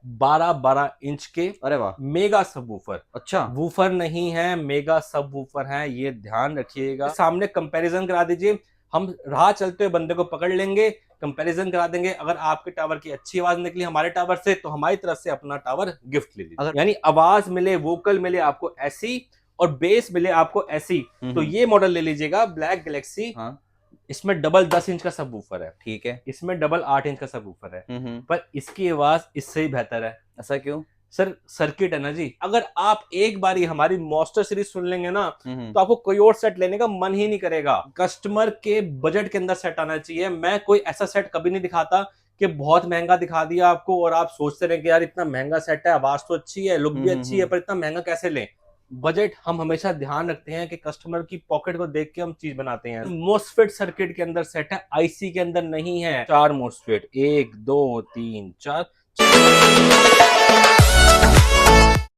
12-12 inch के अरे वाह। मेगा सब वूफर। अच्छा। वूफर नहीं है, मेगा सब वूफर है, ये ध्यान रखिएगा। सामने कंपैरिजन करा दीजिए, हम राह चलते हुए बंदे को पकड़ लेंगे, कंपैरिजन करा देंगे। अगर आपके टावर की अच्छी आवाज निकली हमारे टावर से तो हमारी तरफ से अपना टावर गिफ्ट ले लीजिए। अगर यानी आवाज मिले, वोकल मिले आपको ऐसी और बेस मिले आपको ऐसी, तो ये मॉडल ले लीजिएगा ब्लैक गैलेक्सी। हाँ इसमें डबल 10 इंच का सब वूफर है, ठीक है। इसमें डबल 8 इंच का सब वूफर है, हम्म। पर इसकी आवाज इससे ही बेहतर है। ऐसा क्यों? सर सर्किट है ना जी। अगर आप एक बारी हमारी मॉन्स्टर सीरीज सुन लेंगे ना हम्म। तो आपको कोई और सेट लेने का मन ही नहीं करेगा। कस्टमर के बजट के अंदर सेट आना चाहिए। मैं कोई ऐसा सेट कभी नहीं दिखाता कि बहुत महंगा दिखा दिया आपको और आप सोचते रहे कि यार इतना महंगा सेट है, आवाज तो अच्छी है, लुक भी अच्छी है, पर इतना महंगा कैसे लें। बजट हम हमेशा ध्यान रखते हैं कि कस्टमर की पॉकेट को देख के हम चीज बनाते हैं। मोस्फेट सर्किट के अंदर सेट है, आईसी के अंदर नहीं है। 4 मोस्फेट, 1 2 3 4।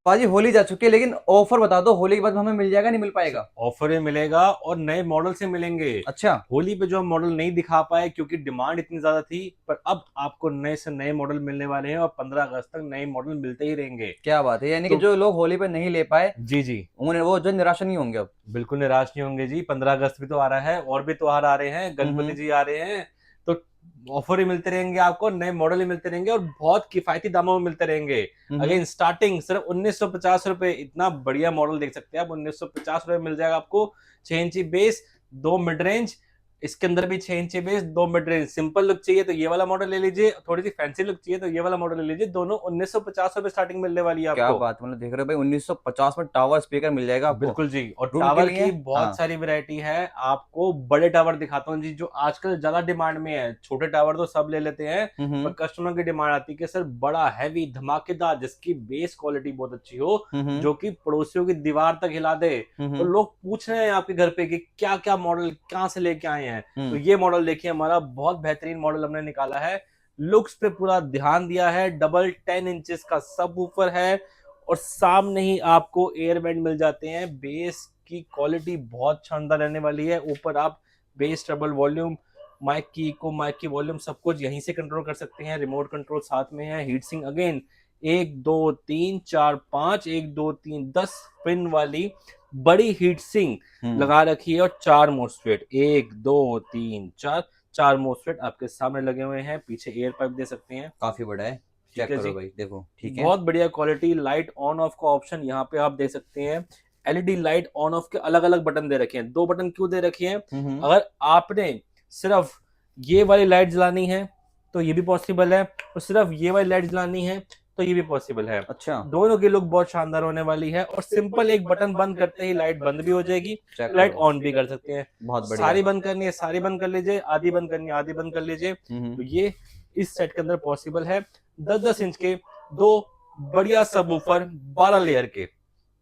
पाजी होली जा चुकी है, लेकिन ऑफर बता दो, होली के बाद हमें मिल जाएगा नहीं मिल पाएगा? ऑफर में मिलेगा और नए मॉडल से मिलेंगे। अच्छा। होली पे जो हम मॉडल नहीं दिखा पाए क्योंकि डिमांड इतनी ज्यादा थी, पर अब आपको नए से नए मॉडल मिलने वाले हैं और 15 अगस्त तक नए मॉडल मिलते ही रहेंगे। क्या बात है, यानी कि तो जो लोग होली पे नहीं ले पाए जी जी, उन्हें वो जो निराश नहीं होंगे अब। बिल्कुल निराश नहीं होंगे जी। 15 अगस्त भी तो आ रहा है और भी त्योहार आ रहे हैं, गणपति हम्म। जी आ रहे हैं, तो ऑफर ही मिलते रहेंगे आपको, नए मॉडल ही मिलते रहेंगे और बहुत किफायती दामों में मिलते रहेंगे। अगेन स्टार्टिंग सिर्फ 1950 रुपए, इतना बढ़िया मॉडल देख सकते हैं आप। 1950 रुपए मिल जाएगा आपको। 6 इंची बेस, 2 मिड रेंज, इसके अंदर भी 6 इंची base, 2 mid range. Simple look चाहिए तो ये वाला मॉडल ले लीजिए, थोड़ी सी फैंसी लुक चाहिए तो ये वाला मॉडल ले लीजिए। दोनों 1950 रुपए स्टार्टिंग मिलने वाली है क्या आपको। बात, मतलब देख रहे हो भाई, 1950 में टावर स्पीकर मिल जाएगा आपको बिल्कुल जी। और रूम के टावर लिए। की बहुत हाँ। सारी वैरायटी है। आपको बड़े टावर दिखाता हूँ जी, जो आजकल ज्यादा डिमांड में है। छोटे टावर तो सब ले लेते हैं, पर कस्टमर की डिमांड आती है कि सर बड़ा हैवी धमाकेदार, जिसकी बेस क्वालिटी बहुत अच्छी हो, हम्म। जो कि पड़ोसियों की दीवार तक हिला दे। तो लोग पूछ रहे हैं आपके घर पे कि क्या क्या मॉडल कहाँ से लेके आए हैं, तो ये मॉडल देखिए, हमारा बहुत बेहतरीन मॉडल हमने निकाला है। लुक्स पे पूरा ध्यान दिया है। डबल 10 इंचेस का सब वूफर है और सामने ही आपको एयरबैंड मिल जाते हैं। बेस की क्वालिटी बहुत शानदार रहने वाली है। ऊपर आप बेस, ट्रबल, वॉल्यूम, माइक की इको, माइक की वॉल्यूम सब कुछ यहीं से कंट्रोल कर सकते हैं। रिमोट कंट्रोल साथ में है। हीट सिंक अगेन 1 2 3 4 5, 1 2 3 10 पिन वाली बड़ी हीट सिंक लगा रखी है और 4 मोस्फेट, 1 2 3 4, 4 मोस्फेट आपके सामने लगे हुए हैं। पीछे एयर पाइप दे सकते हैं। काफी बड़ा है। ठीक चेक है करो जी, भाई, देखो ठीक है। बहुत बढ़िया क्वालिटी। लाइट ऑन ऑफ का ऑप्शन यहाँ पे आप देख सकते हैं। एलईडी लाइट ऑन ऑफ के अलग अलग बटन दे रखे हैं। 2 बटन क्यों दे रखे हैं? अगर आपने सिर्फ ये वाली लाइट जलानी है तो ये भी पॉसिबल है, और सिर्फ ये वाली लाइट जलानी है तो ये भी पॉसिबल है। अच्छा। दोनों की लुक बहुत शानदार होने वाली है और सिंपल एक बटन बंद करते ही लाइट बंद भी हो जाएगी, चेक लाइट करो, ऑन भी कर सकते हैं। बहुत बढ़िया। सारी बंद करनी है सारी बंद कर लीजिए, आधी बंद करनी है आधी बंद कर लीजिए। तो ये इस सेट के अंदर पॉसिबल है। 10-10 इंच के दो बढ़िया सबवूफर 12 लेयर के।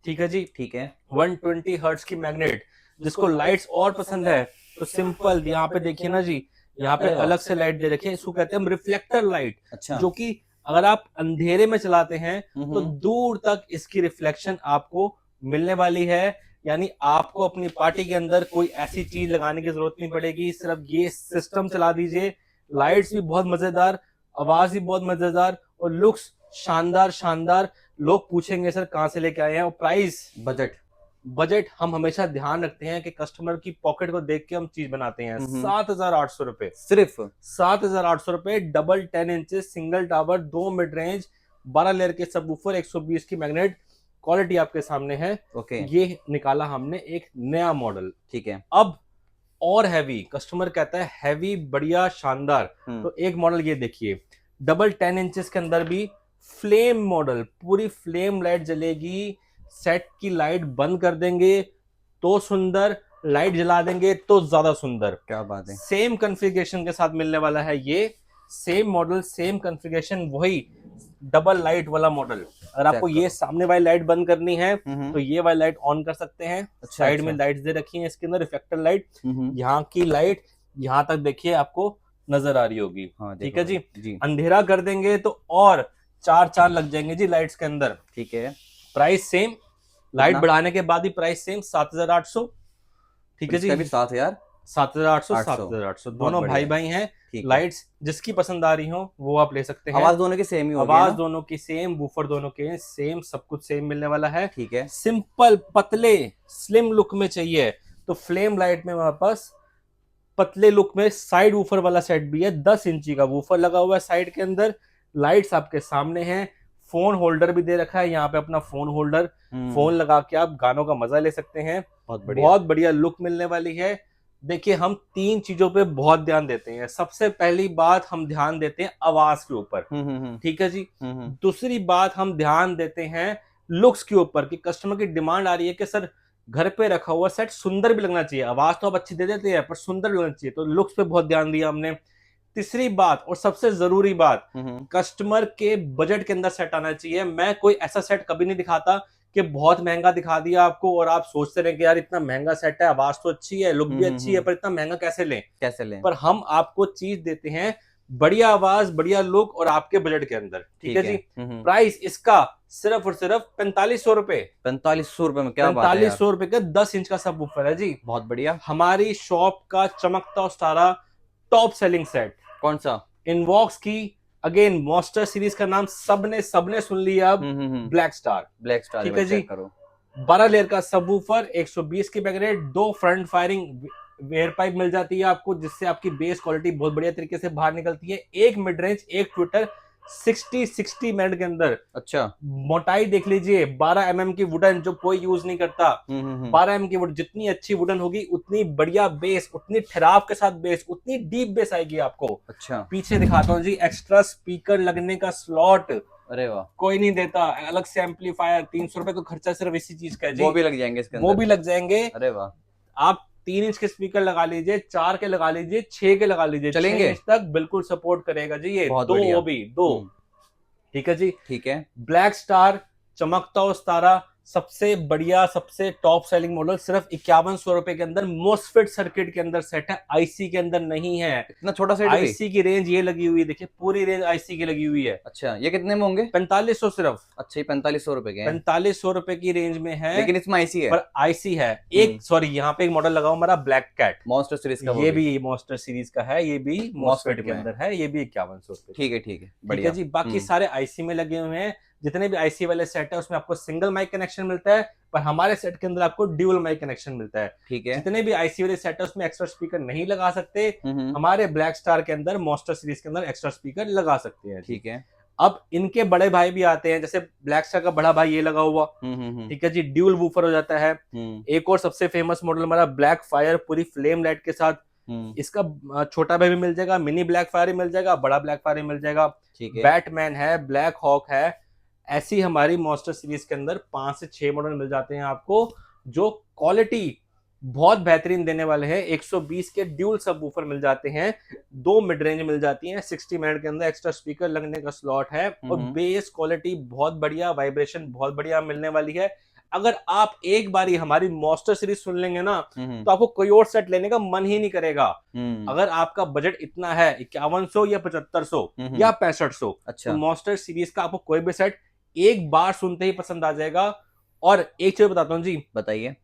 ठीक है जी। ठीक है। 120 हर्ट्ज की मैग्नेट, जिसको लाइट्स और पसंद है तो सिंपल यहाँ पे देखिए ना जी, यहाँ पे अरे वाह। अलग से लाइट दे रखी है। इसको कहते हैं हम रिफ्लेक्टर लाइट, अच्छा। जो कि अगर आप अंधेरे में चलाते हैं तो हम्म। दूर तक इसकी रिफ्लेक्शन आपको मिलने वाली है। यानी आपको अपनी पार्टी के अंदर कोई ऐसी चीज लगाने की जरूरत नहीं पड़ेगी, सिर्फ ये सिस्टम चला दीजिए। लाइट्स भी बहुत मजेदार, आवाज भी बहुत मजेदार और लुक्स शानदार शानदार। लोग पूछेंगे सर कहां से लेके आए हैं, और प्राइस, बजट। बजट हम हमेशा ध्यान रखते हैं कि कस्टमर की पॉकेट को देख के हम चीज बनाते हैं। 7,800 रुपए, सिर्फ 7,800 रुपए। Double 10 inches single tower, 2 mid range, 12 layer के सबवूफर, 120 की मैग्नेट। क्वालिटी आपके सामने है। ओके। ये निकाला हमने एक नया मॉडल। ठीक है। अब और हैवी, कस्टमर कहता है हैवी बढ़िया शानदार, तो एक मॉडल ये देखिए। डबल 10 इंचेस के अंदर भी फ्लेम मॉडल, पूरी फ्लेम लाइट जलेगी। सेट की लाइट बंद कर देंगे तो सुंदर, लाइट जला देंगे तो ज्यादा सुंदर। क्या बात है। सेम कॉन्फ़िगरेशन के साथ मिलने वाला है ये। सेम मॉडल, सेम कॉन्फ़िगरेशन, वही डबल लाइट वाला मॉडल। अगर चेक आपको ये करो। सामने वाली लाइट बंद करनी है तो ये वाली लाइट ऑन कर सकते हैं। अच्छा साइड में अच्छा। लाइट्स दे रखी हैं इसके अंदर, रिफ्लेक्टर लाइट। हम्म। यहाँ की लाइट यहाँ तक देखिए आपको नजर आ रही होगी। हाँ ठीक देखो है भाई जी। जी। अंधेरा कर देंगे तो और 4 चांद लग जाएंगे जी लाइट्स के अंदर। ठीक है। प्राइस सेम, लाइट कितना? बढ़ाने के बाद ही प्राइस सेम, 7,800। ठीक पर है जी। इसका भी 7 है यार। 7,800 800 7,800 बहुत दोनों बढ़िया भाई है। भाई हैं। ठीक है। लाइट्स जिसकी पसंद आ रही हो वो आप ले सकते हैं। आवाज दोनों की सेम ही होगी आवाज ना? दोनों की सेम, वूफर दोनों के सेम, सब कुछ सेम मिलने वाला है। ठीक है। सिंपल पतले स्लिम लुक में चाहिए तो फ्लेम लाइट में हमारे पास पतले लुक में साइड वूफर वाला सेट भी है। 10 इंची का वूफर लगा हुआ है साइड के अंदर, लाइट्स आपके सामने हैं, फोन होल्डर भी दे रखा है यहाँ पे, अपना फोन होल्डर, फोन लगा के आप गानों का मजा ले सकते हैं। बहुत बढ़िया लुक मिलने वाली है। देखिए हम 3 चीजों पे बहुत ध्यान देते हैं। सबसे पहली बात हम ध्यान देते हैं आवाज के ऊपर, ठीक है जी। दूसरी बात हम ध्यान देते हैं लुक्स के ऊपर कि कस्टमर की डिमांड आ रही है कि सर घर पे रखा हुआ सेट सुंदर भी लगना चाहिए, आवाज तो आप अच्छी दे देते हैं पर सुंदर भी लगना चाहिए, तो लुक्स पे बहुत ध्यान दिया हमने। तीसरी बात और सबसे जरूरी बात, कस्टमर के बजट के अंदर सेट आना चाहिए। मैं कोई ऐसा सेट कभी नहीं दिखाता कि बहुत महंगा दिखा दिया आपको और आप सोचते रहे कि यार इतना महंगा सेट है, आवाज तो अच्छी है, लुक भी अच्छी है, पर इतना महंगा कैसे लें। पर हम आपको चीज देते हैं बढ़िया आवाज, बढ़िया लुक और आपके बजट के अंदर, ठीक है जी। प्राइस इसका सिर्फ और सिर्फ 4500 रुपए। 4500 रुपए में क्या बात है यार। 4500 रुपए का 10 इंच का सब वूफर है जी। बहुत बढ़िया। हमारी शॉप का चमकता उस्तारा टॉप सेलिंग सेट कौन सा? इनवॉक्स की अगेन मॉन्स्टर सीरीज का नाम सबने सुन लिया अब, ब्लैक स्टार। ठीक है जी। 12 लेयर का सबवूफर, 120 की बैक रेट, 2 फ्रंट फायरिंग वेयर पाइप मिल जाती है आपको जिससे आपकी बेस क्वालिटी बहुत बढ़िया तरीके से बाहर निकलती है। एक मिड रेंज, एक ट्विटर, 60 मिनट के अंदर। अच्छा। मोटाई देख लीजिए, 12 mm की वुडन जो कोई यूज नहीं करता। 12 mm की वुडन, जितनी अच्छी वुडन होगी उतनी बढ़िया बेस, उतनी ठहराव के साथ बेस, उतनी डीप बेस आएगी आपको। अच्छा। पीछे दिखाता हूँ जी, एक्स्ट्रा स्पीकर लगने का स्लॉट अरे वाह, कोई नहीं देता। अलग से एम्पलीफायर, 300 रुपए तो खर्चा सिर्फ इसी चीज का है जी। वो भी लग जाएंगे इसके अंदर? वो भी लग जाएंगे। अरे वाह। आप 3 इंच के स्पीकर लगा लीजिए, 4 के लगा लीजिए, 6 के लगा लीजिए, चलेंगे 6 इंच तक बिल्कुल सपोर्ट करेगा जी ये। बहुत दो बढ़िया। वो भी 2, ठीक है जी। ठीक है। ब्लैक स्टार चमकता उस्तारा सबसे बढ़िया, सबसे टॉप सेलिंग मॉडल, सिर्फ 5100 रुपए के अंदर मोस्फेट सर्किट के अंदर सेट है, आईसी के अंदर नहीं है। इतना छोटा सेट? आईसी की रेंज ये लगी हुई है, देखिए पूरी रेंज आईसी की लगी हुई है। अच्छा, ये कितने में होंगे? 4500 सिर्फ। अच्छा, ये 4500 रुपए के हैं। 4500 रुपए की रेंज में है, लेकिन इसमें आईसी है। पर आईसी है। एक सॉरी, यहाँ पे एक मॉडल लगा हमारा ब्लैक कैट, मॉन्स्टर सीरीज का। ये भी मॉन्स्टर सीरीज का है, ये भी मॉस्फेट के अंदर है, ये भी 5100 रुपए। ठीक है, ठीक है, बढ़िया। ठीक है जी। बाकी सारे आईसी में लगे हुए हैं। जितने भी आईसी वाले सेट है उसमें आपको सिंगल माइक कनेक्शन मिलता है, पर हमारे सेट के अंदर आपको ड्यूल माइक कनेक्शन मिलता है। ठीक है। जितने भी आईसी वाले सेट है उसमें एक्स्ट्रा स्पीकर नहीं लगा सकते, हमारे ब्लैक स्टार के अंदर, मॉन्स्टर सीरीज के अंदर एक्स्ट्रा स्पीकर लगा सकते हैं। ठीक है। अब इनके बड़े भाई भी आते हैं, जैसे ब्लैक स्टार का बड़ा भाई ये लगा हुआ, ठीक है जी, ड्यूल वूफर हो जाता है। एक और सबसे फेमस मॉडल हमारा ब्लैक फायर, पूरी फ्लेम लाइट के साथ। इसका छोटा भाई भी मिल जाएगा, मिनी ब्लैक फायर ही मिल जाएगा, बड़ा ब्लैक फायर ही मिल जाएगा। बैटमैन है, ब्लैक हॉक है। ऐसी हमारी मॉन्स्टर सीरीज के अंदर 5 से 6 मॉडल मिल जाते हैं आपको, जो क्वालिटी बहुत बेहतरीन देने वाले हैं। 120 के ड्यूल सबवूफर मिल जाते हैं, 2 मिड रेंज मिल जाती हैं, 60 मिनट के अंदर एक्स्ट्रा स्पीकर लगने का स्लॉट है, और बेस क्वालिटी बहुत बढ़िया, वाइब्रेशन बहुत बढ़िया मिलने वाली है। अगर आप एक बारी हमारी मॉन्स्टर सीरीज सुन लेंगे ना तो आपको कोई और सेट लेने का मन ही नहीं करेगा। अगर आपका बजट इतना है 5100 या 7500 या 6500, अच्छा, तो मॉन्स्टर सीरीज का आपको कोई भी सेट एक बार सुनते ही पसंद आ जाएगा। और एक चीज बताता हूँ जी। बताइए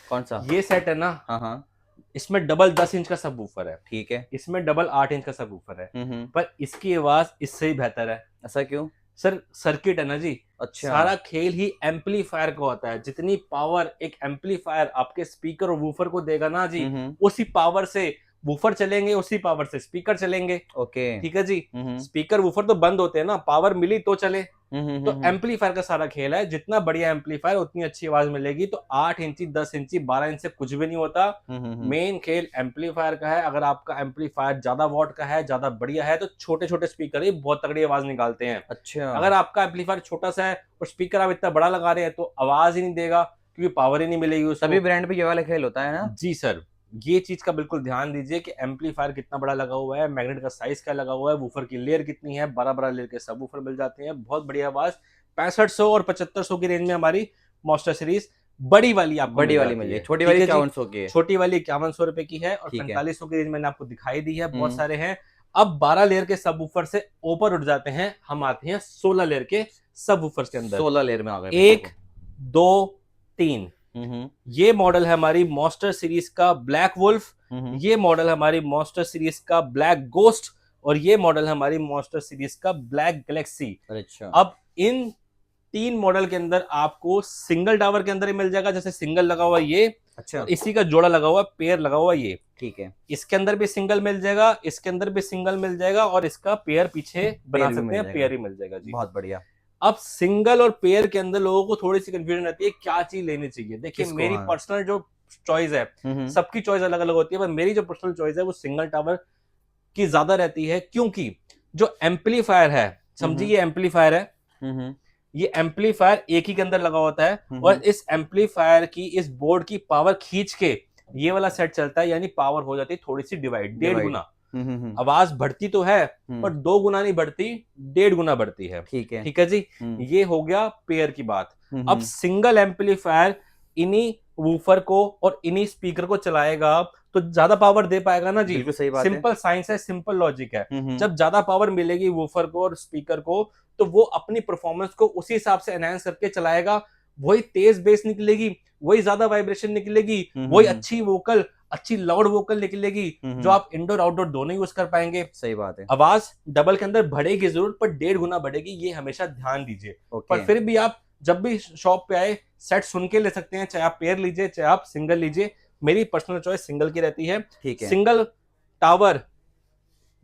कौन सा? ये सेट है ना, हाँ, इसमें डबल 10 इंच का सबवूफर है, ठीक है। इसमें डबल 8 इंच का सबवूफर है, पर इसकी आवाज इससे ही बेहतर है। ऐसा क्यों? सर सर्किट है ना जी। अच्छा। सारा खेल ही एम्पलीफायर का होता है। जितनी पावर एक एम्पलीफायर आपके स्पीकर और वूफर को देगा ना जी, उसी पावर से वूफर चलेंगे, उसी पावर से स्पीकर चलेंगे। ओके, ठीक है जी। स्पीकर वूफर तो बंद होते हैं ना, पावर मिली तो चले। तो एम्पलीफायर का सारा खेल है, जितना बढ़िया एम्पलीफायर उतनी अच्छी आवाज मिलेगी। तो 8 इंची, 10 इंची, 12 इंच से कुछ भी नहीं होता। मेन खेल एम्पलीफायर का है। अगर आपका एम्पलीफायर ज्यादा वॉट का है, ज्यादा बढ़िया है, तो छोटे छोटे स्पीकर ही बहुत तगड़ी आवाज निकालते हैं। अच्छा। अगर आपका एम्पलीफायर छोटा सा है और स्पीकर आप इतना बड़ा लगा रहे हैं तो आवाज ही नहीं देगा, क्योंकि पावर ही नहीं मिलेगी उसको। सभी ब्रांड पे ये वाला खेल होता है ना? जी सर, ये चीज का बिल्कुल ध्यान दीजिए कि एम्पलीफायर कितना बड़ा लगा हुआ है, मैग्नेट का साइज क्या लगा हुआ है, वूफर की लेयर कितनी है। 12 लेयर के सब वूफर मिल जाते हैं, बहुत बढ़िया आवाज। 6500 और 7500 की रेंज में हमारी मॉन्स्टर सीरीज बड़ी वाली आपको बड़ी वाली मिल जाएगी। छोटी वाली 5100 की है। छोटी वाली 5100 रुपए की है, और 4500 की रेंज मैंने आपको दिखाई दी है, बहुत सारे हैं। अब 12 लेयर के सब वूफर से ऊपर उठ जाते हैं, हम आते हैं 16 लेयर के सब वूफर के अंदर। 16 लेयर में आ गए। 1 2 3 ये मॉडल है हमारी मॉन्स्टर सीरीज का ब्लैक वुल्फ, ये मॉडल हमारी मॉन्स्टर सीरीज का ब्लैक गोस्ट, और ये मॉडल हमारी मॉन्स्टर सीरीज का ब्लैक गैलेक्सी। अच्छा। अब इन 3 मॉडल के अंदर आपको सिंगल टावर के अंदर ही मिल जाएगा, जैसे सिंगल लगा हुआ ये, अच्छा, और इसी का जोड़ा लगा हुआ, पेयर लगा हुआ ये। ठीक है। इसके अंदर भी सिंगल मिल जाएगा, इसके अंदर भी सिंगल मिल जाएगा, और इसका पेयर पीछे बना भी सकते मिल हैं, जाएगा। पेयर ही मिल जाएगा जी। बहुत बढ़िया। अब सिंगल और पेयर के अंदर लोगों को थोड़ी सी कंफ्यूजन रहती है क्या चीज लेनी चाहिए। देखिए किसको, मेरी हाँ। पर्सनल जो चॉइस है, सबकी चॉइस अलग अलग होती है, पर मेरी जो पर्सनल चॉइस है वो सिंगल टावर की ज्यादा रहती है, क्योंकि जो एम्पलीफायर है, समझिए ये एम्पलीफायर है, ये एम्पलीफायर एक ही के अंदर लगा होता है, और इस एम्पलीफायर की, इस बोर्ड की पावर खींच के ये वाला सेट चलता है, यानी पावर हो जाती है थोड़ी सी डिवाइड, 1.5 गुना। आवाज बढ़ती तो है पर 2 गुना नहीं बढ़ती, 1.5 गुना बढ़ती है। ठीक है, ठीक है जी। ये हो गया पेयर की बात। अब सिंगल एम्पलीफायर इन्हीं वूफर को और इन्हीं स्पीकर को चलाएगा तो ज्यादा पावर दे पाएगा ना जी। बिल्कुल सही बात है। सिंपल साइंस है, सिंपल लॉजिक है। जब ज्यादा पावर मिलेगी वूफर को और स्पीकर को, तो वो अपनी परफॉर्मेंस को उसी हिसाब से एनहांस करके चलाएगा, वही तेज बेस निकलेगी, वही ज्यादा वाइब्रेशन निकलेगी, वही अच्छी वोकल, अच्छी लाउड वोकल निकलेगी, जो आप इंडोर आउटडोर दोनों यूज कर पाएंगे। सही बात है। आवाज डबल के अंदर बढ़ेगी जरूर, पर 1.5 गुना बढ़ेगी, ये हमेशा ध्यान दीजिए। पर फिर भी आप जब भी शॉप पे आए सेट सुन के ले सकते हैं, चाहे आप पेयर लीजिए चाहे आप सिंगल लीजिए। मेरी पर्सनल चॉइस सिंगल की रहती है। ठीक है। सिंगल टावर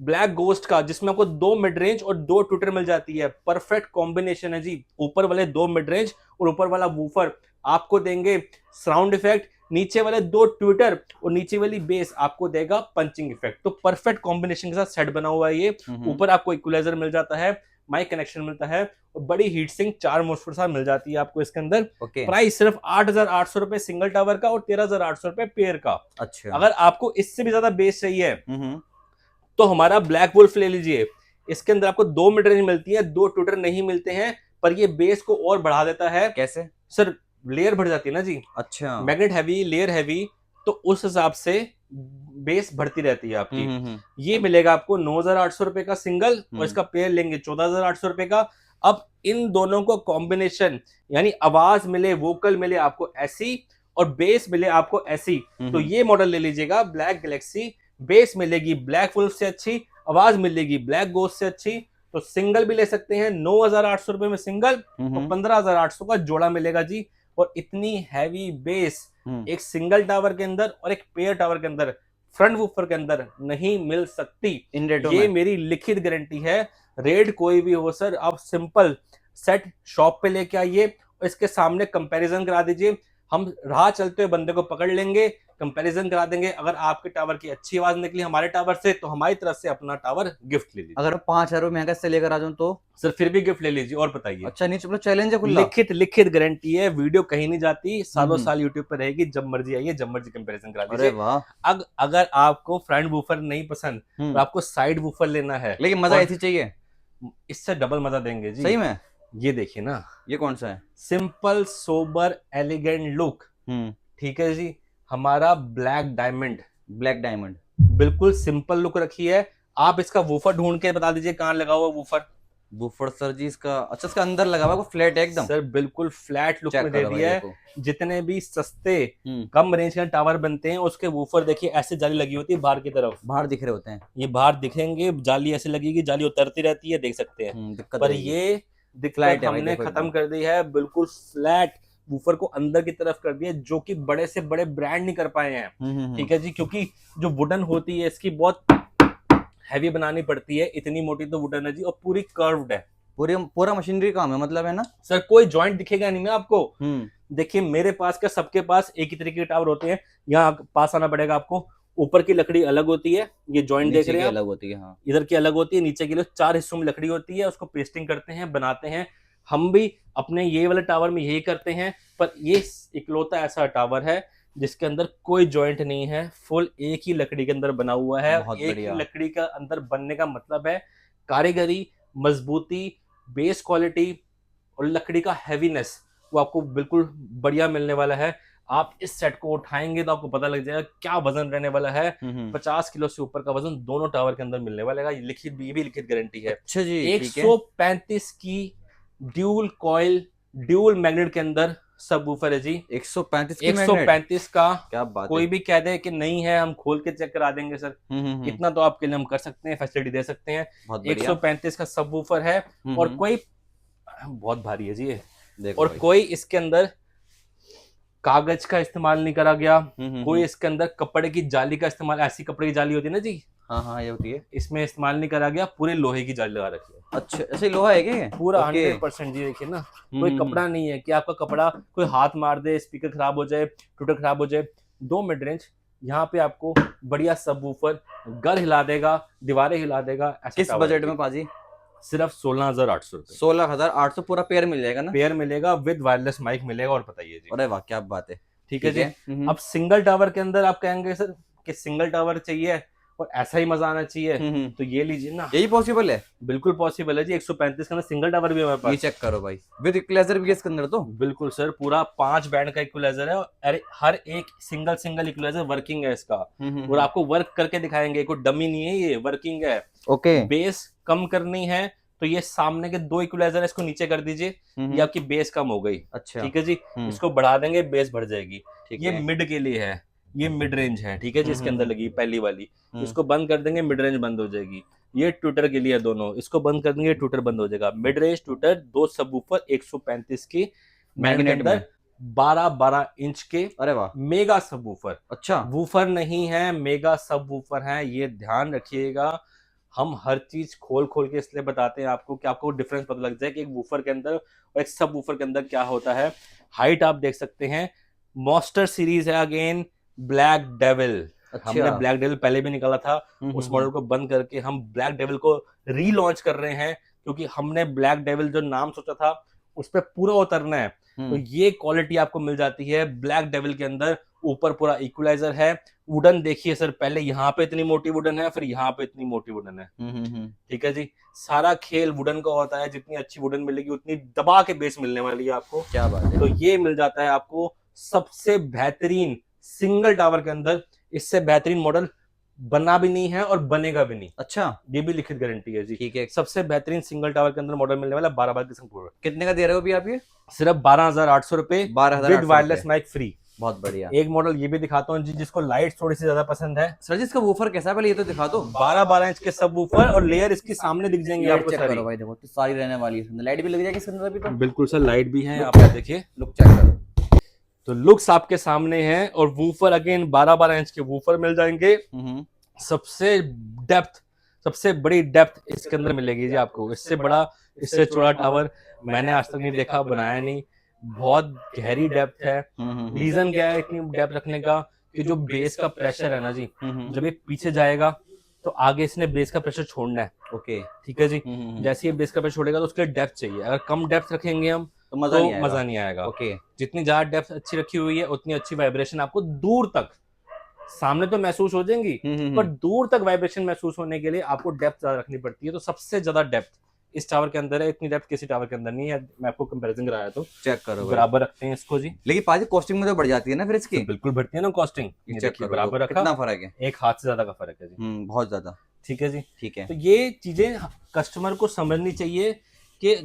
ब्लैक गोस्ट का, जिसमें आपको 2 मिड रेंज और 2 ट्विटर मिल जाती है, परफेक्ट कॉम्बिनेशन है जी। ऊपर वाले 2 मिड रेंज और ऊपर वाला वूफर आपको देंगे साउंड इफेक्ट, नीचे वाले 2 ट्विटर और नीचे वाली बेस आपको देगा पंचिंग इफेक्ट। तो परफेक्ट कॉम्बिनेशन के साथ सेट बना हुआ है ये। ऊपर आपको इक्वलाइजर मिल जाता है, माइक कनेक्शन मिलता है, और बड़ी हीट सिंक 4 मोस्फेट साथ मिल जाती है आपको इसके अंदर। प्राइस सिर्फ 8,800 रुपए सिंगल टावर का और 13,800 रुपए पेयर का। अच्छा। अगर आपको इससे भी ज्यादा बेस चाहिए तो हमारा ब्लैक वुल्फ ले लीजिए। इसके अंदर आपको 2 मिड रेंज मिलती है, 2 ट्विटर नहीं मिलते हैं, पर ये बेस को और बढ़ा देता है। कैसे सर? लेयर बढ़ जाती है ना जी। अच्छा। मैग्नेट हैवी, लेयर हैवी, तो उस हिसाब से बेस बढ़ती रहती है आपकी। ये मिलेगा आपको 9,800 रुपए का सिंगल, और इसका पेयर लेंगे 14,800 रुपए का। अब इन दोनों को कॉम्बिनेशन, यानी आवाज मिले, वोकल मिले आपको ऐसी, और बेस मिले आपको ऐसी, तो ये मॉडल ले लीजिएगा ब्लैक गैलेक्सी। बेस मिलेगी ब्लैक वुल्फ से अच्छी, आवाज मिलेगी ब्लैक गोस्ट से अच्छी। तो सिंगल भी ले सकते हैं 9,800 रुपए में सिंगल, और 15,800 का जोड़ा मिलेगा जी। और इतनी हैवी बेस एक सिंगल टावर के अंदर और एक पेयर टावर के अंदर, फ्रंट वूफर के अंदर नहीं मिल सकती। इन रेटों ये में मेरी लिखित गारंटी है। रेट कोई भी हो सर, आप सिंपल सेट शॉप पे लेके आइए और इसके सामने कंपैरिजन करा दीजिए। हम राह चलते हुए बंदे को पकड़ लेंगे, कंपैरिजन करा देंगे। अगर आपके टावर की अच्छी आवाज निकली हमारे टावर से, तो हमारी तरफ से अपना टावर गिफ्ट ले लीजिए। अगर 5,000 महंगा से लेकर आ जाऊं तो सर फिर भी गिफ्ट ले लीजिए। और बताइए। अच्छा, नीचे मतलब चैलेंज है खुला। लिखित गारंटी है, वीडियो कहीं नहीं जाती, सालों साल यूट्यूब पर रहेगी। जब मर्जी आइए, जब मर्जी कंपैरिजन करा दीजिए। अरे वाह। अगर आपको फ्रंट वूफर नहीं पसंद तो आपको साइड वूफर लेना है, लेकिन मजा ऐसी चाहिए, इससे डबल मजा देंगे जी। सही में। ये देखिए ना, ये कौन सा है? Simple sober elegant look. ठीक है जी। हमारा ब्लैक डायमंड, ब्लैक डायमंड बिल्कुल सिंपल लुक रखी है। आप इसका वूफर ढूंढ के बता दीजिए कहाँ लगा हुआ वूफर। वूफर सर जी इसका, अच्छा इसका अंदर लगा हुआ, फ्लैट है एकदम। सर बिल्कुल फ्लैट लुक चेक में दे करो भाई, दिया है। देखो। जितने भी सस्ते कम रेंज के टावर बनते हैं, उसके वूफर देखिए ऐसे जाली लगी होती है बाहर की तरफ, बाहर दिख रहे होते हैं। ये बाहर दिखेंगे, जाली ऐसे लगेगी, जाली उतरती रहती है, देख सकते हैं। दिक्कत पर रहेगी। ये दिक्कत फ्लैट है भाई, हमने देखो खत्म एकदम। कर दी है। बिल्कुल फ्लैट वूफर को अंदर की तरफ कर दिया, जो कि बड़े से बड़े ब्रांड नहीं कर पाए हैं। ठीक है जी, क्योंकि जो वुडन होती है इसकी बहुत हैवी बनानी पड़ती है। इतनी मोटी तो वुडन है जी, और पूरी कर्व्ड है। पूरा मशीनरी काम है मतलब, है ना सर? कोई जॉइंट दिखेगा नहीं ना आपको। देखिए मेरे पास क्या, सबके पास एक ही तरीके के टावर होते हैं। यहाँ पास आना पड़ेगा आपको। ऊपर की लकड़ी अलग होती है, ये जॉइंट देख रहे हैं, अलग होती है। हाँ। इधर की अलग होती है, नीचे की 4 हिस्सों में लकड़ी होती है, उसको पेस्टिंग करते हैं, बनाते हैं। हम भी अपने ये वाले टावर में यही करते हैं। पर ये इकलौता ऐसा टावर है जिसके अंदर कोई जॉइंट नहीं है, फुल एक ही लकड़ी के अंदर बना हुआ है। एक ही लकड़ी का अंदर बनने का मतलब है कारीगरी, मजबूती, बेस क्वालिटी और लकड़ी का हैवीनेस, वो आपको बिल्कुल बढ़िया मिलने वाला है। आप इस सेट को उठाएंगे तो आपको पता लग जाएगा क्या वजन रहने वाला है। 50 किलो से ऊपर का वजन दोनों टावर के अंदर मिलने वाला है। ये भी लिखित गारंटी है। अच्छा जी। 135 की ड्यूल कॉइल ड्यूल मैग्नेट के अंदर सबवूफर है जी। 135 की मैग्नेट, 135 का। क्या बात कोई है। भी कह दे कि नहीं है, हम खोल के चेक करा देंगे सर। इतना तो आपके लिए हम कर सकते हैं, फैसिलिटी दे सकते हैं। बहुत बढ़िया। 135 का सबवूफर है। और हम्म, कोई बहुत भारी है जी ये। देखो और भाई। कोई इसके अंदर कागज का इस्तेमाल नहीं करा गया। हम्म, कोई इसके अंदर कपड़े की जाली का इस्तेमाल, ऐसी कपड़े की जाली होती है ना जी, हाँ हाँ ये होती है। इसमें इस्तेमाल नहीं करा गया। पूरे लोहे की जाली लगा रखी है। अच्छा ऐसे लोहा है क्या ये? पूरा ओके। 100% जी। देखिए ना, कोई हम्म, कपड़ा नहीं है कि आपका कपड़ा कोई हाथ मार दे, स्पीकर खराब हो जाए, ट्विटर खराब हो जाए। 2 मिड रेंज यहाँ पे आपको बढ़िया सबवूफर, घर हिला देगा, दीवारें हिला देगा, ऐसा किस टावर है बजट जी। में पाजी? सिर्फ 16,800 रुपए 16,800 पूरा पेयर मिल जाएगा ना? पेयर मिलेगा, विद वायरलेस माइक मिलेगा। और बताइए जी। अरे वाह क्या बात है। ठीक है ठीक जी। है। अब सिंगल टावर के अंदर आप कहेंगे सर कि सिंगल टावर चाहिए और ऐसा ही मजा आना चाहिए, तो ये लीजिए ना। यही पॉसिबल है? बिल्कुल पॉसिबल है जी। 135 का सिंगल टावर भी है हमारे ये पास। चेक करो भाई, विद इक्वलाइजर भी है इसके अंदर तो। बिल्कुल सर, पूरा 5 बैंड का इक्वलाइजर है। अरे हर एक सिंगल इक्वलाइजर वर्किंग है इसका। और आपको वर्क करके दिखाएंगे, कोई डमी नहीं है, ये वर्किंग है। ओके। बेस कम करनी है तो ये सामने के 2 इक्वलाइजर है, इसको नीचे कर दीजिए, ये आपकी बेस कम हो गई। अच्छा। ठीक है जी। इसको बढ़ा देंगे, बेस बढ़ जाएगी। ठीक ये है। मिड के लिए है, ये मिड रेंज है। ठीक है जी। इसके अंदर लगी पहली वाली, इसको बंद कर देंगे, मिड रेंज बंद हो जाएगी। ये ट्विटर के लिए दोनों, इसको बंद कर देंगे, ट्विटर बंद हो जाएगा। मिड रेंज ट्विटर, 2 सबवूफर 135 की मैग्नेट के अंदर, 12-12 इंच के। अरे वाह। मेगा सबवूफर, अच्छा। वूफर नहीं है, मेगा सबवूफर है, ये ध्यान रखिएगा। हम हर चीज खोल खोल के इसलिए बताते हैं आपको कि आपको डिफरेंस पता लग जाए कि एक वूफर के अंदर और एक सब वूफर के अंदर क्या होता है। हाइट आप देख सकते हैं, मॉन्स्टर सीरीज है अगेन, ब्लैक डेविल। अच्छा। हमने ब्लैक डेविल पहले भी निकाला था, उस मॉडल को बंद करके हम ब्लैक डेविल को रीलॉन्च कर रहे हैं, क्योंकि हमने ब्लैक डेविल जो नाम सोचा था उस पर पूरा उतरना है। तो ये क्वालिटी आपको मिल जाती है ब्लैक डेविल के अंदर। ऊपर पूरा इक्वलाइजर है। वुडन देखिए सर, पहले यहाँ पे इतनी मोटी वुडन है, फिर यहाँ पे इतनी मोटी वुडन है। ठीक है जी। सारा खेल वुडन का होता है, जितनी अच्छी वुडन मिलेगी उतनी दबा के बेस मिलने वाली है आपको। क्या बात है। तो ये मिल जाता है आपको सबसे बेहतरीन सिंगल टावर के अंदर। इससे बेहतरीन मॉडल बना भी नहीं है और बनेगा भी नहीं। अच्छा, ये भी लिखित गारंटी है जी। ठीक है। सबसे बेहतरीन सिंगल टावर के अंदर मॉडल मिलने वाला 12 की संपूर्ण। कितने का दे रहे हो अभी आप ये? सिर्फ 12,800 रुपए, 12,800 विद वायरलेस माइक फ्री। बहुत बढ़िया। एक मॉडल ये भी दिखाता हूँ जी, जिसको लाइट थोड़ी सी ज्यादा पसंद है। सर जी इसका वूफर कैसा है, पहले ये तो दिखा दो। 12-12 इंच के सब वूफर और लेयर इसकी सामने दिख जाएंगी लाइट आपको चेक सारी। करो भाई, देखो तो सारी रहने वाली है। लाइट भी लग जाएगी इसके अंदर अभी तो। बिल्कुल सर, लाइट भी है, आप देखिए। लुक चेक करो। तो लुक्स आपके सामने हैं। और वूफर अगेन 12-12 इंच के वूफर मिल जाएंगे। सबसे डेप्थ, सबसे बड़ी डेप्थ इसके अंदर मिलेगी जी आपको। इससे बड़ा, इससे चौड़ा टावर मैंने आज तक नहीं देखा, बनाया नहीं। बहुत गहरी डेप्थ है। रीजन क्या है इतनी डेप्थ रखने का, कि जो बेस का प्रेशर है ना जी, जब ये पीछे जाएगा तो आगे इसने बेस का प्रेशर छोड़ना है। ओके। ठीक है जी। जैसे ये बेस का प्रेशर छोड़ेगा तो उसके लिए डेप्थ चाहिए। अगर कम डेप्थ रखेंगे हम तो मजा नहीं आएगा। ओके। जितनी ज्यादा डेप्थ अच्छी रखी हुई है उतनी अच्छी वाइब्रेशन आपको दूर तक, सामने तो महसूस हो जाएंगी पर दूर तक वाइब्रेशन महसूस होने के लिए आपको डेप्थ ज्यादा रखनी पड़ती है। तो सबसे ज्यादा डेप्थ इस टावर के अंदर है, इतनी डेप्थ किसी टावर के अंदर नहीं है। मैं आपको कंपैरिजन कराया तो चेक करो बराबर रखते हैं इसको जी। लेकिन पाजी कॉस्टिंग में तो बढ़ जाती है ना फिर इसकी? तो बिल्कुल बढ़ती है ना कॉस्टिंग। चेक करो बराबर रखा, कितना फर्क है, एक हाथ से ज्यादा का फर्क है जी। बहुत ज्यादा। ठीक है जी। ठीक है। तो ये चीजें कस्टमर को समझनी चाहिए कि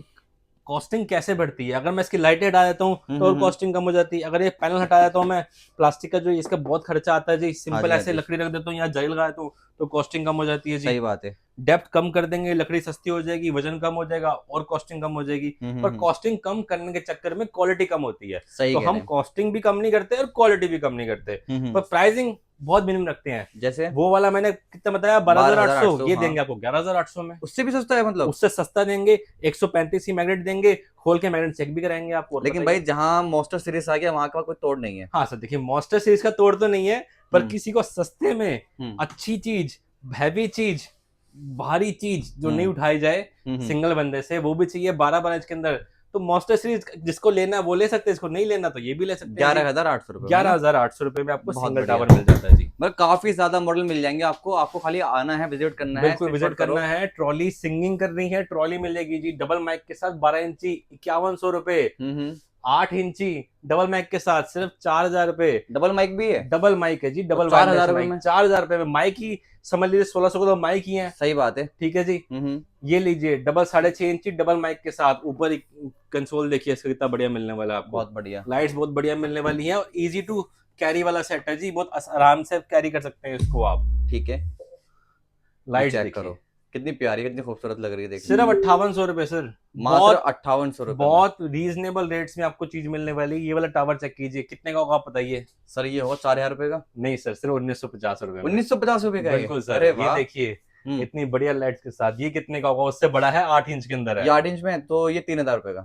कॉस्टिंग कैसे बढ़ती है। अगर मैं इसकी लाइटें हटा देता हूँ तो और कॉस्टिंग कम हो जाती है। अगर ये पैनल हटा देता हूँ मैं, प्लास्टिक का जो इसका बहुत खर्चा आता है जी, सिंपल ऐसे लकड़ी रख देता हूँ या जाली लगा देता हूँ तो कॉस्टिंग कम हो जाती है जी। सही बात है। डेप्थ कम कर देंगे, लकड़ी सस्ती हो जाएगी, वजन कम हो जाएगा और कॉस्टिंग कम हो जाएगी। पर कॉस्टिंग कम करने के चक्कर में क्वालिटी कम होती है। तो हम कॉस्टिंग भी कम नहीं करते और क्वालिटी भी कम नहीं करते, पर प्राइसिंग बहुत मिनिमम रखते हैं। जैसे वो वाला मैंने कितना बताया, 12,800, ये देंगे आपको 11,800 में। उससे भी सस्ता है मतलब? उससे सस्ता देंगे। 135 की मैग्नेट देंगे, खोल के मैग्नेट चेक भी कराएंगे आपको। लेकिन भाई जहाँ मॉन्स्टर सीरीज आ गया वहां का कोई तोड़ नहीं है। हाँ सर, देखिए मॉन्स्टर सीरीज का तोड़ तो नहीं है, पर किसी को सस्ते में अच्छी चीज, हैवी चीज, भारी चीज जो नहीं उठाई जाए सिंगल बंदे से, वो भी चाहिए 12-12 इंच के अंदर। तो मॉन्स्टर सीरीज जिसको लेना है वो ले सकते हैं, इसको नहीं लेना तो ये भी ले सकते हैं। 11,800 रुपए, 11,800 रुपए में आपको सिंगल टावर मिल जाता है जी। मतलब काफी ज्यादा मॉडल मिल जाएंगे आपको खाली आना है, विजिट करना है। बिल्कुल विजिट करना है। ट्रॉली सिंगिंग करनी है, ट्रॉली मिलेगी जी डबल माइक के साथ, 12 इंची 5,100 रुपए। 8 इंची डबल माइक के साथ सिर्फ 4,000 रुपए। डबल माइक भी है? डबल माइक है जी, डबल 4,000 रुपए में? 4,000 रुपए में माइक ही समझ लीजिए 1600 को तो माइक ही है। सही बात है। ठीक है जी। हम्म। ये लीजिए डबल 6.5 इंची डबल माइक के साथ, ऊपर एक कंसोल देखिए इसका कितना बढ़िया मिलने वाला है आपको। बहुत बढ़िया। लाइट्स बहुत बढ़िया मिलने वाली है और इजी टू कैरी वाला सेट है जी, बहुत आराम से कैरी कर सकते हैं इसको आप। ठीक है, लाइट चेक देखिए करो कितनी प्यारी, कितनी खूबसूरत लग रही है, देखिए। सिर्फ 5800 रुपए सर, मात्र 5800 रुपए में। बहुत रीजनेबल रेट्स में आपको चीज मिलने वाली। ये वाला टावर चेक कीजिए कितने का होगा आप बताइए। सर ये होगा 4,000 रुपए का? नहीं सर, सिर्फ 1950 रुपए में। 1950 रुपए का? बिल्कुल सर। अरे ये वाह। देखिए इतनी बढ़िया लाइट्स के साथ, ये कितने का होगा? उससे बड़ा है, 8 इंच के अंदर है। 8 इंच में तो ये 3,000 रुपए का।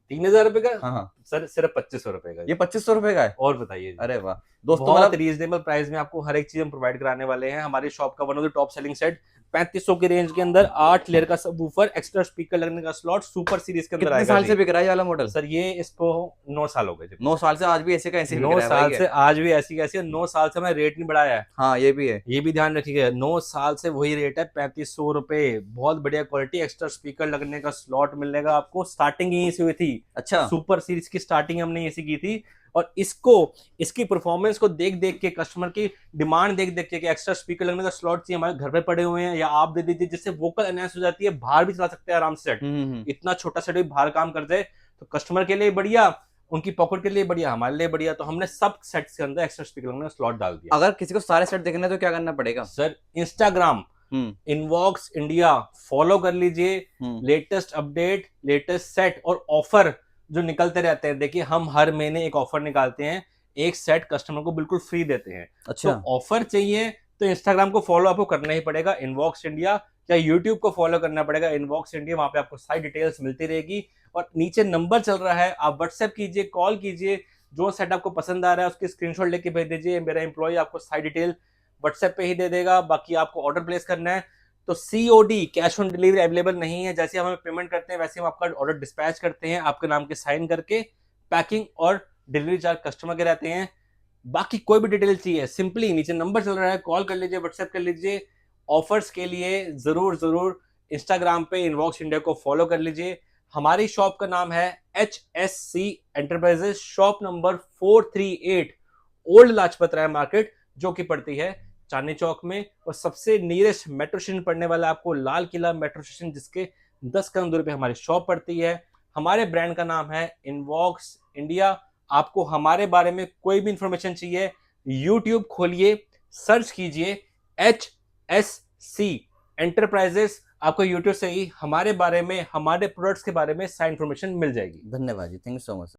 3,000 रुपए का? हाँ। सर सिर्फ 2500 रुपए का। ये 2500 रुपए का है? और बताइए जी। अरे वाह दोस्तों, बहुत मतलब रीजनेबल प्राइस में आपको हर एक चीज हम प्रोवाइड कराने वाले हैं। हमारी शॉप का one of the top selling set 3500 की रेंज के अंदर 8 लेयर का सबवूफर, एक्स्ट्रा स्पीकर लगने का स्लॉट, सुपर सीरीज के अंदर कितने आएगा साल जी। से बिक रहा है ये वाला मॉडल? सर ये इसको 9 साल हो गए जी। 9 साल से आज भी ऐसे का ऐसे बिक 9 रहा है साल भाई से ये। आज भी ऐसी कैसी है, 9 साल से हमने रेट नहीं बढ़ाया है। हाँ ये भी है। ये भी ध्यान रखिएगा, 9 साल से वही रेट है, 3500 रुपए। बहुत बढ़िया क्वालिटी, एक्स्ट्रा स्पीकर लगने का स्लॉट मिलेगा आपको। स्टार्टिंग यहीं से हुई थी। अच्छा। सुपर सीरीज की स्टार्टिंग हमने यहीं से की थी और इसको, इसकी परफॉर्मेंस को देख देख के, कस्टमर की डिमांड देख देख के कि एक्स्ट्रा स्पीकर लगने का स्लॉट चाहिए, हमारे घर पे पड़े हुए हैं, या आप दे दीजिए, जिससे वोकल एनहांस हो जाती है, बाहर भी चला सकते हैं आराम से सेट। इतना छोटा सेट भी बाहर काम करते हैं, तो कस्टमर के लिए बढ़िया, उनकी पॉकेट के लिए बढ़िया, हमारे लिए बढ़िया। तो हमने सब सेट्स के अंदर एक्स्ट्रा स्पीकर लगने का स्लॉट डाल दिया। अगर किसी को सारे सेट देखने तो क्या करना पड़ेगा? Sir Instagram Invox India follow कर लीजिए। लेटेस्ट अपडेट, लेटेस्ट सेट और ऑफर जो निकलते रहते हैं। देखिए हम हर महीने एक ऑफर निकालते हैं, एक सेट कस्टमर को बिल्कुल फ्री देते हैं। अच्छा। तो ऑफर चाहिए तो इंस्टाग्राम को फॉलो आपको करना ही पड़ेगा, इनवॉक्स इंडिया, या यूट्यूब को फॉलो करना पड़ेगा, इनवॉक्स इंडिया। वहां पे आपको सारी डिटेल्स मिलती रहेगी और नीचे नंबर चल रहा है, आप व्हाट्सएप कीजिए, कॉल कीजिए, जो सेट आपको पसंद आ रहा है उसकी स्क्रीनशॉट लेके भेज दीजिए। मेरा एम्प्लॉय आपको सारी डिटेल व्हाट्सएप पे ही दे देगा। बाकी आपको ऑर्डर प्लेस करना है तो COD, cash on delivery available नहीं है। जैसे हम हमें पेमेंट करते हैं वैसे हम आपका ऑर्डर डिस्पैच करते हैं, आपके नाम के साइन करके। पैकिंग और डिलीवरी चार्ज कस्टमर के रहते हैं। बाकी कोई भी डिटेल चाहिए, सिंपली नीचे नंबर चल रहा है, कॉल कर लीजिए, व्हाट्सएप कर लीजिए। ऑफर्स के लिए जरूर इंस्टाग्राम पे इनवॉक्स इंडिया को फॉलो कर लीजिए। हमारी शॉप का नाम है HSC enterprises, shop number 438, old Lajpat Rai market, जो कि पड़ती है चांदनी चौक में। और सबसे नियरेस्ट मेट्रो स्टेशन पड़ने वाला आपको लाल किला मेट्रो स्टेशन, जिसके 10 कदम दूरी पे हमारी शॉप पड़ती है। हमारे ब्रांड का नाम है इनवॉक्स इंडिया। आपको हमारे बारे में कोई भी इंफॉर्मेशन चाहिए, यूट्यूब खोलिए, सर्च कीजिए HSC एंटरप्राइजेस, आपको यूट्यूब से ही हमारे बारे में, हमारे प्रोडक्ट्स के बारे में सारी इंफॉर्मेशन मिल जाएगी। धन्यवाद जी, थैंक यू सो मच।